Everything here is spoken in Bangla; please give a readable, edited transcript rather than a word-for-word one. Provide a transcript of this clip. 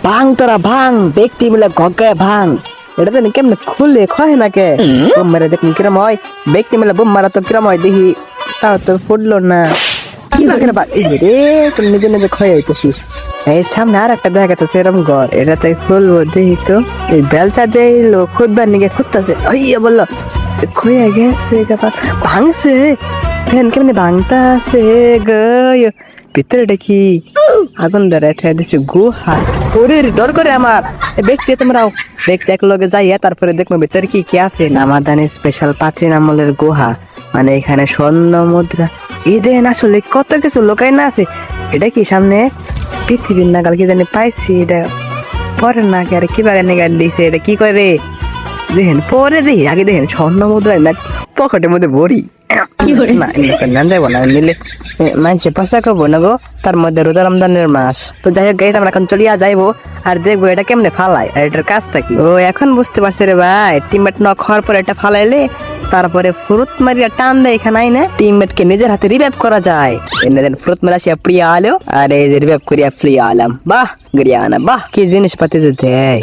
ভাঙ তোরা ভাঙ, ব্যক্তি মিলে গগায় ভাঙ। এটা তো কেমনে খুলে খয় না কে? বোম মেরে দেখুন কিরম হয়, ব্যক্তি মিলে বোম মারা তো কিরম হয় দেখি, তাও তো ফুটলো না। এই রে তুমি নিজে নিজে ক্ষয় হইতেছি। এই সামনে আর একটা দেখা যাচ্ছে এরকম ঘর, এটাতে খুলবো দেখি তো। এই বেলচা দিয়ে লোক খুদবার নিকে খুঁজতেছে, হইয়া বললো খুঁয়ে গেছে, ভাঙছে। ফ্যান কেমনি ভাঙতা আছে গো, ভিতরে দেখি আগুন ধরে দিচ্ছে গুহা। ওরে ডর করে আমার ব্যক্তি, তোমরাও ব্যক্তি এক লগে যাইয়া তারপরে দেখবো ভিতরে কি কি আছে। নামাদানি স্পেশাল প্রাচীন আমলের গুহা, মানে এখানে স্বর্ণ মুদ্রা এই দেন, আসলে কত কিছু লোকাই না আছে। এটা কি সামনে পৃথিবীর নাগাল কি জানি পাইছি, এটা পরে না কি আর কি বাগানে গাড়ি দিয়েছে, এটা কি করে দেখেন পরে দেখি, আগে দেখেন স্বর্ণ মুদ্রা না পকেটের মধ্যে ভরি। না না যাবো না নিলে মানুষে পয়সা খাবো না গো, তার মধ্যে রোজা রমজানের মাস। তো যাই হোক গাইস, আমরা এখন চলিয়া যাইবো আর দেখবো এটা কেমনে ফালাই আর এটার কাজটা কি। ও এখন বুঝতে পারছি রে ভাই, টিমমেট নক হওয়ার পর এটা ফালাইলে তারপরে ফুরুত মারিয়া টান দেয় এখানে আইনে টিমমেট কে নিজের হাতে রিভাইভ করা যায়। এনে দেন ফুরুত মারা সে প্রিয়া আলো, আর এই যে রিভাইভ করিয়া ফ্রি আলাম। বাহ গরিয়া না, বাহ কি জিনিসপাতি যে দেয়।